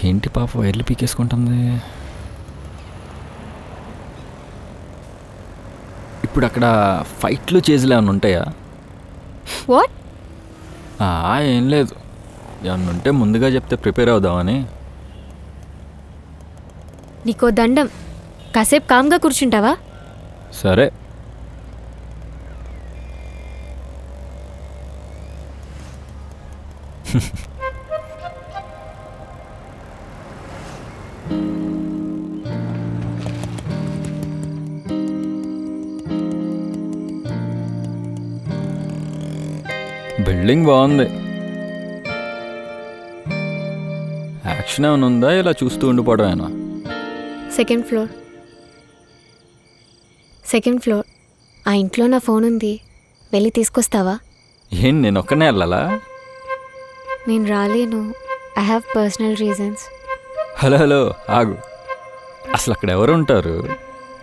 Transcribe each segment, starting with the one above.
ఏంటి పాప వైర్లు పీకేసుకుంటుంది. ఇప్పుడు అక్కడ ఫైట్లు చేజులు ఏమైనా ఉంటాయా? వాట్? ఏం లేదు, ఏమన్నా ఉంటే ముందుగా చెప్తే ప్రిపేర్ అవుదామని. నీకో దండం, కాసేపు కామ్గా కూర్చుంటావా? సరే. బిల్డింగ్ బాగుంది. యాక్షన్ ఏమైనా ఉందా, ఇలా చూస్తూ ఉండిపోవడమేనా? Second floor. ఆ ఇంట్లో నా ఫోన్ ఉంది, వెళ్ళి తీసుకొస్తావా? ఏం నేను ఒక్కనే వెళ్ళాలా? నేను రాలేను, I have personal reasons. Hello ఆగు. అసలు అక్కడ ఎవరు ఉంటారు?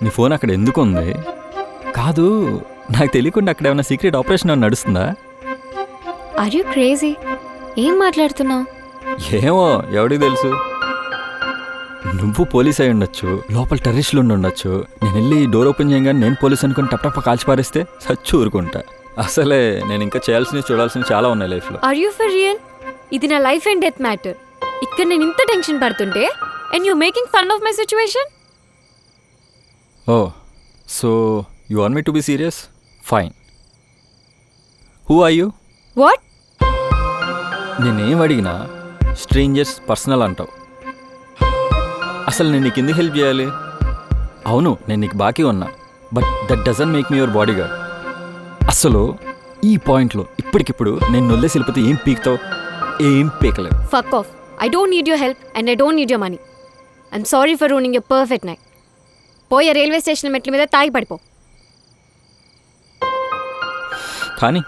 నీ ఫోన్ అక్కడ ఎందుకు ఉంది? కాదు, నాకు తెలియకుండా అక్కడ ఏమైనా సీక్రెట్ ఆపరేషన్ ఏమైనా నడుస్తుందా? Are you crazy? ఏం మాట్లాడుతున్నావు? ఏమో, ఎవడికి తెలుసు. నువ్వు పోలీస్ అయి ఉండొచ్చు, లోపల టెర్రరిస్టులు ఉండొచ్చు. నేను వెళ్ళి డోర్ ఓపెన్ చేయగానే నేను పోలీస్ అనుకుని టప్ కాల్చి పారేస్తే సచ్చి ఊరుకుంటా. అసలే నేను ఇంకా చేయాల్సినవి చూడాల్సినవి చాలా ఉన్నాయి లైఫ్లో. Are you for real? ఇది నా లైఫ్ అండ్ డెత్ మ్యాటర్. ఇక్కడ నేను ఇంత టెన్షన్ పడుతుంటే and you making fun of my situation. Oh, so you want me to be serious? Fine. Who are you? What? నేనేం అడిగినా స్ట్రేంజర్స్ పర్సనల్ అంటావు. అసలు నేను నీకు ఎందుకు హెల్ప్ చేయాలి? అవును, నేను నీకు బాకీ ఉన్నా, but that doesn't make me your body guard. అసలు ఈ పాయింట్లో ఇప్పటికిప్పుడు నేను నొల్లేసి వెళ్ళిపోతే ఏం పీకుతావు? ఏం పీకలేవు. Fuck off. I don't need your help and I don't need your money. I'm sorry for ruining your perfect night. పోయే రైల్వే స్టేషన్ మెట్ల మీద తాగి పడిపో. కానీ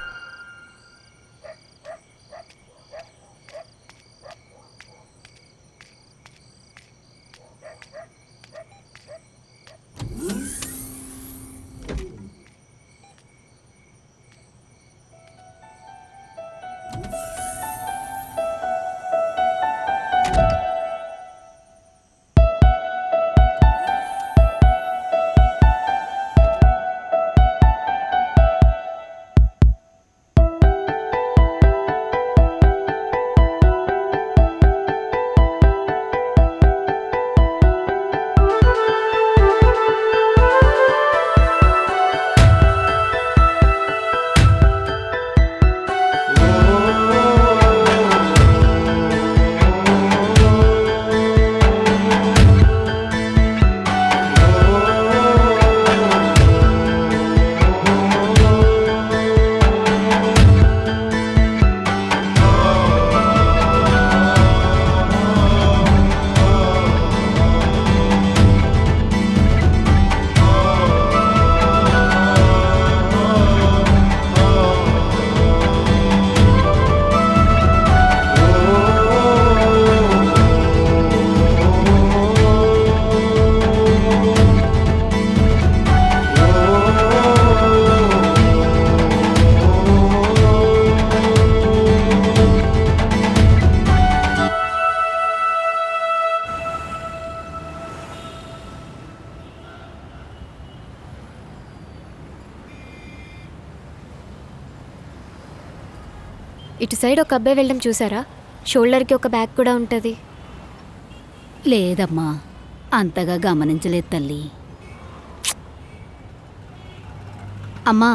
ఇటు సైడ్ ఒక అబ్బాయి వెళ్ళడం చూసారా? షోల్డర్కి ఒక బ్యాగ్ కూడా ఉంటుంది. లేదమ్మా, అంతగా గమనించలేదు తల్లి. అమ్మా,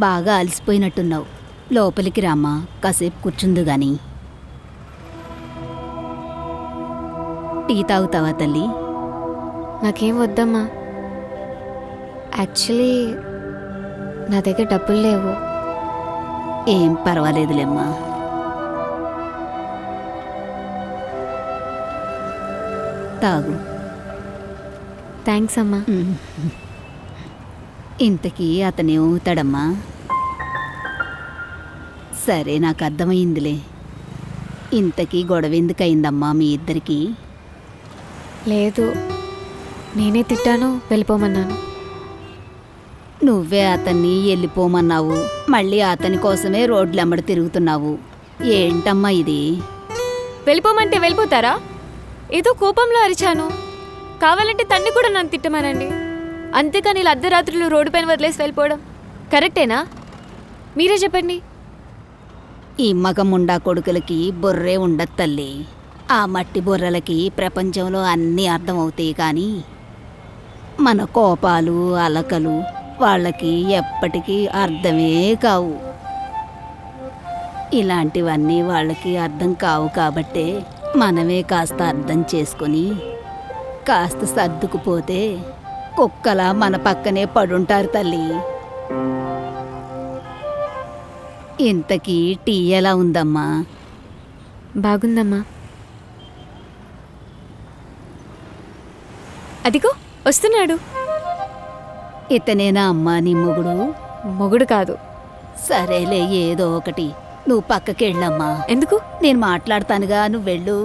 బాగా అలసిపోయినట్టున్నావు, లోపలికి రామ్మా, కాసేపు కూర్చుందు గాని. టీ తాగుతావా తల్లి? నాకేం వద్దమ్మా, యాక్చువల్లీ నా దగ్గర డబ్బులు లేవు. ఏం పర్వాలేదులేమ్మా. తాగు. థ్యాంక్స్ అమ్మా. ఇంతకీ అతనేమవుతాడమ్మా? సరే, నాకు అర్థమైందిలే. ఇంతకీ గొడవ ఎందుకయిందమ్మా మీ ఇద్దరికి? లేదు, నేనే తిట్టాను, వెళ్ళిపోమన్నాను. నువ్వే అతన్ని వెళ్ళిపోమన్నావు, మళ్ళీ అతని కోసమే రోడ్లెంబడి తిరుగుతున్నావు. ఏంటమ్మా ఇది? వెళ్ళిపోమంటే వెళ్ళిపోతారా? ఏదో కోపంలో అరిచాను. కావాలంటే తండ్రి కూడా నన్ను తిట్టమానండి. అంతేకాని ఇలా అర్ధరాత్రులు రోడ్డు పైన వదిలేసి వెళ్ళిపోవడం కరెక్టేనా? మీరే చెప్పండి. ఈ మగముండా కొడుకులకి బుర్రే ఉండదు తల్లి. ఆ మట్టి బుర్రలకి ప్రపంచంలో అన్నీ అర్థమవుతాయి కానీ మన కోపాలు అలకలు వాళ్ళకి ఎప్పటికీ అర్థమే కావు. ఇలాంటివన్నీ వాళ్ళకి అర్థం కావు కాబట్టే మనమే కాస్త అర్థం చేసుకొని కాస్త సర్దుకుపోతే కుక్కలా మన పక్కనే పడుంటారు తల్లి. ఇంతకీ టీ ఎలా ఉందమ్మా? బాగుందమ్మా. అదిగో వస్తున్నాడు. ఇతనేనా అమ్మా నీ మొగుడు? మొగుడు కాదు. సరేలే ఏదో ఒకటి. నువ్వు పక్కకెళ్ళమ్మా. ఎందుకు? నేను మాట్లాడతానుగా, నువ్వు వెళ్ళు.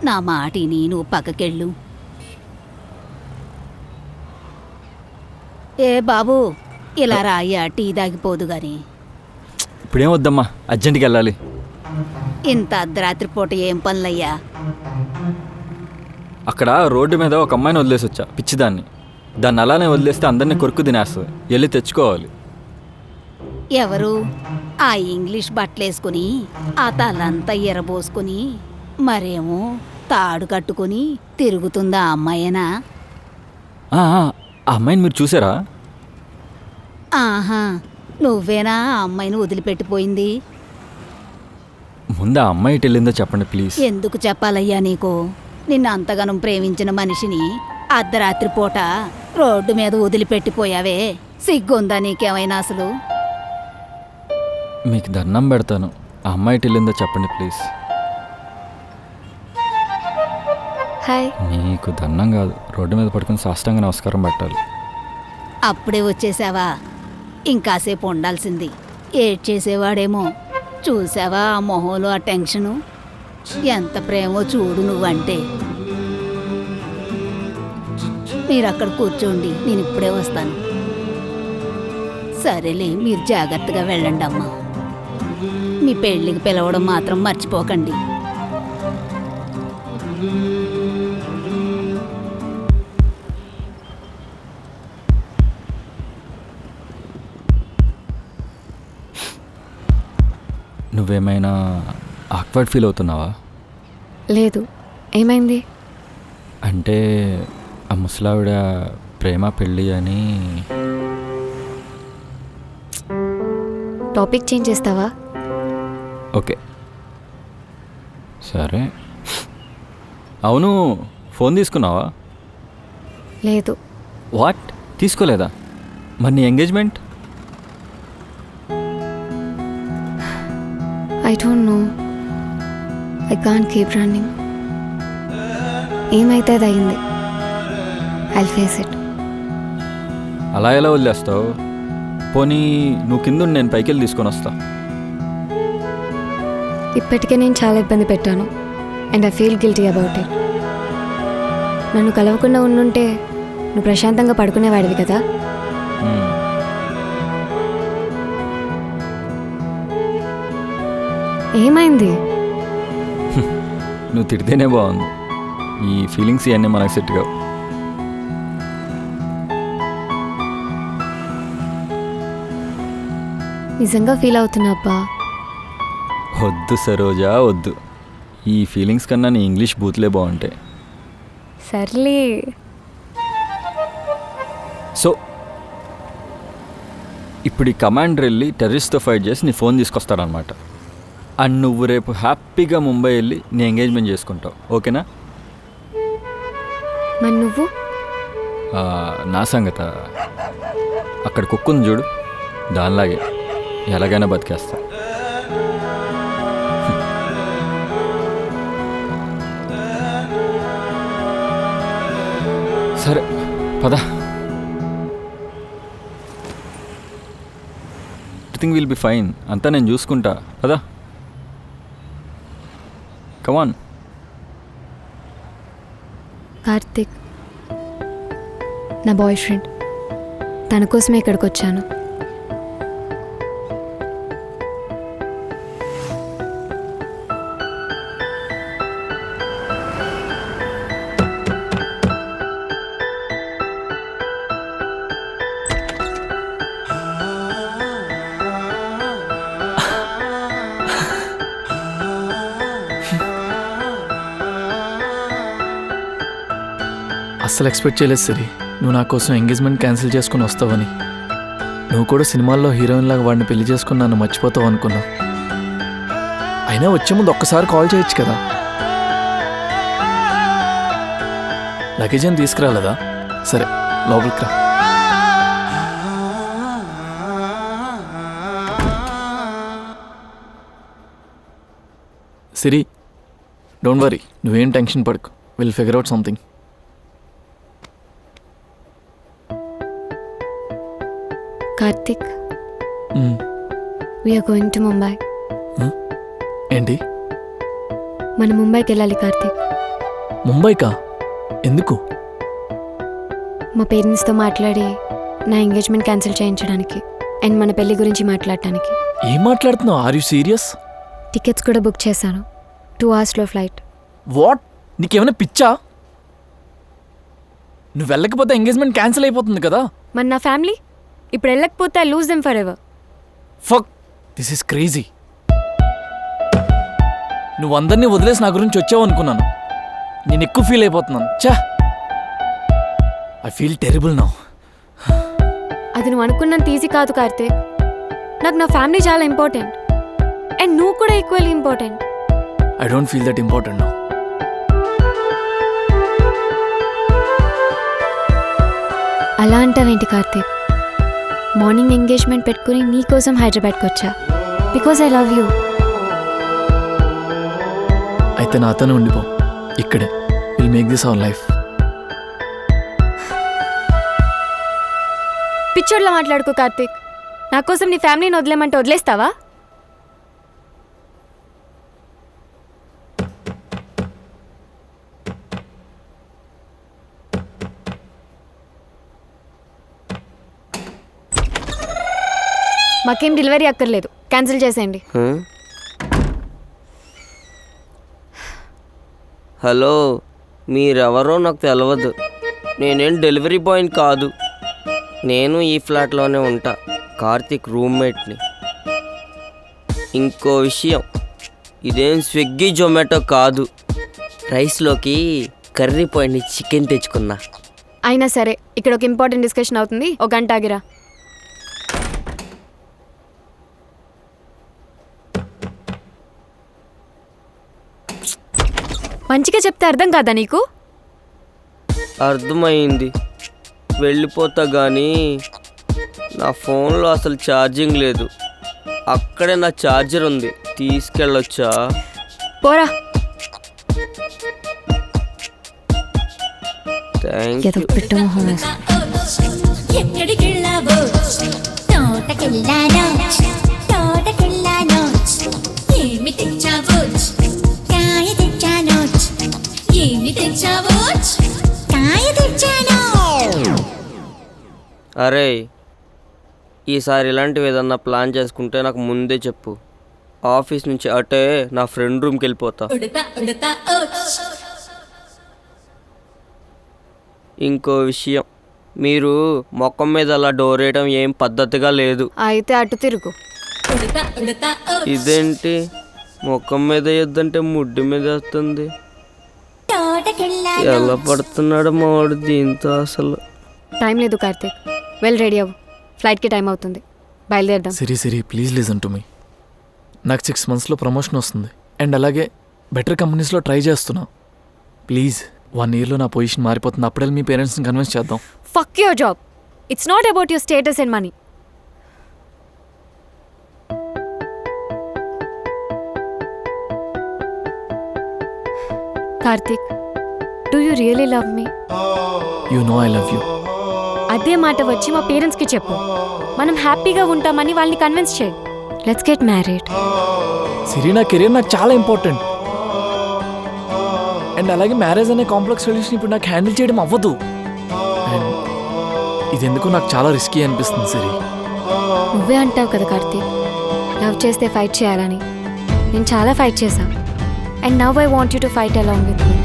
నా మాటిని నువ్వు పక్కకెళ్ళు. ఏ బాబు, ఇలా రాయ్యా, టీ దాగిపోదు గాని. ఇప్పుడేం వద్దమ్మా, అర్జెంట్కి వెళ్ళాలి. ఇంత అర్ధరాత్రి పూట ఏం పనులయ్యా? అక్కడ రోడ్డు మీద ఒక అమ్మాయిని వదిలేసి వచ్చా, పిచ్చిదాన్ని. దాన్ని అలానే వదిలేస్తే అందరినీ కొరుకు తినేస్తుంది. వెళ్ళి తెచ్చుకోవాలి. ఎవరు? ఆ ఇంగ్లీష్ బట్టలేసుకుని ఆ తలంతా ఎరబోసుకుని మరేమో తాడు కట్టుకుని తిరుగుతుందా ఆ అమ్మాయేనా? ఆ అమ్మాయిని మీరు చూసారా? ఆహా, నువ్వేనా ఆ అమ్మాయిని వదిలిపెట్టిపోయింది? ముందు ఆ అమ్మాయి ఇటు వెళ్ళిందో చెప్పండి ప్లీజ్. ఎందుకు చెప్పాలయ్యా నీకు? నిన్ను అంతగానం ప్రేమించిన మనిషిని అర్ధరాత్రి పూట రోడ్డు మీద వదిలిపెట్టిపోయావే, సిగ్గుందా నీకేమైనా అసలు? మీకు దండం పెడతాను, ఆ అమ్మాయి ఇటు వెళ్ళిందో చెప్పండి ప్లీజ్. హాయ్. నీకు దండం కాదు, రోడ్డు మీద పడుకుని సాష్టాంగ నమస్కారం పెట్టాలి. అప్పుడే వచ్చేసావా? ఇంకాసేపు ఉండాల్సింది. ఏడ్చేసేవాడేమో. చూసావా ఆ మొహంలో ఆ టెన్షను? ఎంత ప్రేమో చూడు నువ్వంటే. మీరు అక్కడ కూర్చోండి, నేను ఇప్పుడే వస్తాను. సరేలే, మీరు జాగ్రత్తగా వెళ్ళండి అమ్మా. మీ పెళ్ళికి పిలవడం మాత్రం మర్చిపోకండి. నువ్వేమైనా ఆక్వర్డ్ ఫీల్ అవుతున్నావా? లేదు. ఏమైంది? అంటే ఆ ముసలావిడ ప్రేమ పెళ్ళి అని. టాపిక్ చేంజ్ చేస్తావా? ఓకే సరే. అవును, ఫోన్ తీసుకున్నావా? లేదు. వాట్, తీసుకోలేదా? మరి నీ engagement? I don't know. I can't keep running. ఏమైతే అది అయింది. I'll face it. అలా ఎలా వదిలేస్తావు? పోనీ నువ్వు కింద నేను పైకి వెళ్ళి తీసుకొని వస్తా. ఇప్పటికే నేను చాలా ఇబ్బంది పెట్టాను and I feel guilty about it. నన్ను కలవకుండా ఉండుంటే నువ్వు ప్రశాంతంగా పడుకునేవాడివి కదా. ఏమైంది? నువ్వు తిడితేనే బాగుంది. ఈ ఫీలింగ్స్ ఇవన్నీ మనకు సెట్ కావు. నిజంగా ఫీల్ అవుతున్నా అబ్బా. వద్దు సరోజా, వద్దు. ఈ ఫీలింగ్స్ కన్నా నీ ఇంగ్లీష్ బూత్లే బాగుంటాయి. సర్లే. సో ఇప్పుడు ఈ కమాండర్ వెళ్ళి టెర్రరిస్ట్తో ఫైట్ చేసి నీ ఫోన్ తీసుకొస్తాడనమాట. అండ్ నువ్వు రేపు హ్యాపీగా ముంబై వెళ్ళి నీ ఎంగేజ్మెంట్ చేసుకుంటావు. ఓకేనా? మరి నువ్వు? నా సంగత అక్కడ కుక్కుంది చూడు, దానిలాగే ఎలాగైనా బతికేస్తా. సరే పద. Everything will be fine. అంతా నేను చూసుకుంటా. పదా, కమాన్. కార్తిక్ నా బాయ్ ఫ్రెండ్. తన కోసమే ఇక్కడికి వచ్చాను. అస్సలు ఎక్స్పెక్ట్ చేయలేదు సిరి, నువ్వు నా కోసం ఎంగేజ్మెంట్ క్యాన్సిల్ చేసుకుని వస్తావని. నువ్వు కూడా సినిమాల్లో హీరోయిన్ లాగా వాడిని పెళ్లి చేసుకుని నన్ను మర్చిపోతావు అనుకున్నా. అయినా వచ్చే ముందు ఒక్కసారి కాల్ చేయొచ్చు కదా. లగేజ్ అని తీసుకురాలేదా? సరే లోపలికి రా. సిరి, డోంట్ వరీ, నువ్వేం టెన్షన్ పడకు. Will figure out something. Karthik, we're going to Mumbai. ఏంటి? మనం ముంబైకి వెళ్ళాలి కార్తిక్. ముంబైకా? ఎందుకు? మా పేరెంట్స్తో మాట్లాడి నా ఎంగేజ్మెంట్ క్యాన్సిల్ చేయించడానికి అండ్ మన పెళ్లి గురించి మాట్లాడటానికి. ఏం మాట్లాడుతున్నావు? Are you serious? టికెట్స్ కూడా బుక్ చేశాను. 2 hours ఫ్లైట్. వాట్? నీకేమైనా పిచ్చా? నువ్వు వెళ్ళకపోతే ఎంగేజ్మెంట్ క్యాన్సిల్ అయిపోతుంది కదా. మన నా ఫ్యామిలీ ఇప్పుడు వెళ్ళకపోతే I lose them for ever. Fuck, this is crazy. నువ్వు అందరినీ వదిలేసి నా గురించి వచ్చావు అనుకున్నాను. నేను ఎక్కువ ఫీల్ అయిపోతున్నాను. చా, ఐ ఫీల్ టెరిబుల్ నౌ. అది నువ్వు అనుకున్నంత ఈజీ కాదు కార్తిక్. నాకు నా ఫ్యామిలీ చాలా ఇంపార్టెంట్ అండ్ నువ్వు కూడా equally important. I don't feel that important now. అలా అంటావేంటి కార్తిక్? మార్నింగ్ ఎంగేజ్మెంట్ పెట్టుకుని నీ కోసం హైదరాబాద్కి వచ్చా బికాజ్ ఐ లవ్ యూ. అయితే నాతోనే ఉండిపో ఇక్కడే. Will make this our life. పిచ్చోడ్లా మాట్లాడుకో కార్తిక్. నా కోసం నీ ఫ్యామిలీని వదిలేమంటే వదిలేస్తావా? మాకేం డెలివరీ అక్కర్లేదు, క్యాన్సిల్ చేసేయండి. హలో, మీరెవరో నాకు తెలియదు. నేనేం డెలివరీ బాయ్ని కాదు. నేను ఈ ఫ్లాట్లోనే ఉంటా, కార్తిక్ రూమ్మేట్ని. ఇంకో విషయం, ఇదేం స్విగ్గీ జొమాటో కాదు. రైస్లోకి కర్రీ పాయింట్ని చికెన్ తెచ్చుకున్నా. అయినా సరే, ఇక్కడ ఒక ఇంపార్టెంట్ డిస్కషన్ అవుతుంది, ఒక గంట ఆగిరా. మంచిగా చెప్తే అర్థం కాదా నీకు? అర్థమైంది, వెళ్ళిపోతా కానీ నా ఫోన్లో అసలు ఛార్జింగ్ లేదు. అక్కడే నా ఛార్జర్ ఉంది, తీసుకెళ్ళొచ్చా? పోరా. థ్యాంక్ ఏదో యూ. పెట్టు మొహం. ఎక్కడికెళ్ళావో తోటకెళ్ళానో తోటకెళ్ళానో ఏమి తెచ్చావో కాయ తెచ్చానో ఏమి తెచ్చావో కాయ తెచ్చానో. అరే, ఈసారి ఇలాంటివి ఏదన్నా ప్లాన్ చేసుకుంటే నాకు ముందే చెప్పు. ఆఫీస్ నుంచి అటే నా ఫ్రెండ్ రూమ్కి వెళ్ళిపోతా. ఉడతా ఉడతా ఓచ్. ఇంకో విషయం, మీరు మొఖం మీద అలా డోర్ వేయడం ఏం పద్ధతిగా లేదు. అయితే అటు తిరుగు. ఉడతా ఉడతా ఓచ్. ఇదేంటి ముఖం మీద వేద్దంటే ముడ్డు మీద వస్తుంది? తోటకెళ్ళానో ఎలా పడుతున్నాడు మావాడు దీంతో అసలు. టైం లేదు కార్తిక్, వెల్ రెడీ అవ్వు. ఫ్లైట్కి టైం అవుతుంది, బయలుదేరదాం. సిరి ప్లీజ్ లిజన్ టు మీ. నాకు 6 monthsలో ప్రమోషన్ వస్తుంది అండ్ అలాగే బెటర్ కంపెనీస్లో ట్రై చేస్తున్నా. ప్లీజ్, 1 yearలో నా పొజిషన్ మారిపోతుంది. అప్పుడే మీ పేరెంట్స్ని కన్విన్స్ చేద్దాం. Fuck your job. It's not about your status and money. Karthik, do you really love me? You know I love you. అదే మాట వచ్చి మా పేరెంట్స్కి చెప్పు. మనం హ్యాపీగా ఉంటామని వాళ్ళని కన్విన్స్ చేయి. Let's get married. సిరి, నా కెరీర్ నాకు చాలా ఇంపార్టెంట్ అండ్ అలాగే మ్యారేజ్ అనే కాంప్లెక్స్ రిలేషన్ ఇప్పుడు నాకు హ్యాండిల్ చేయడం అవ్వదు. అండ్ ఇది ఎందుకు నాకు చాలా రిస్కీ అనిపిస్తుంది సిరి. నువ్వే అంటావు కదా కార్తీక్, లవ్ చేస్తే ఫైట్ చేయాలని. నేను చాలా ఫైట్ చేశాను and now I want you to fight along with me.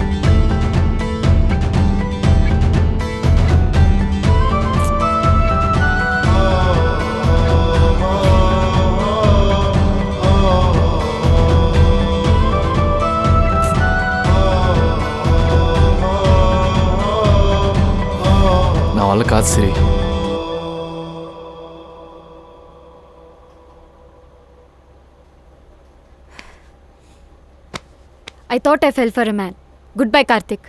కాదు Siri. I thought I fell for a man. Goodbye Karthik.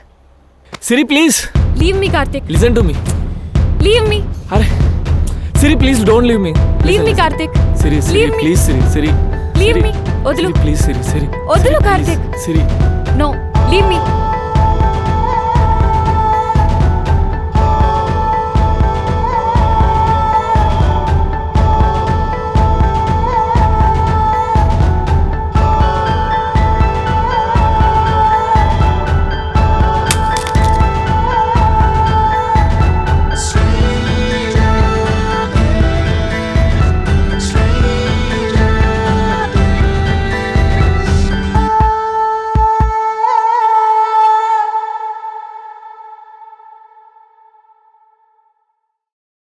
Siri please leave me Karthik. Listen to me. Leave me. అరే Siri please don't leave me. Leave me Karthik. Siri Siri Leave me. Please Siri Siri leave me. వదులు. Please Siri Siri వదులు Karthik. Siri no leave మీ.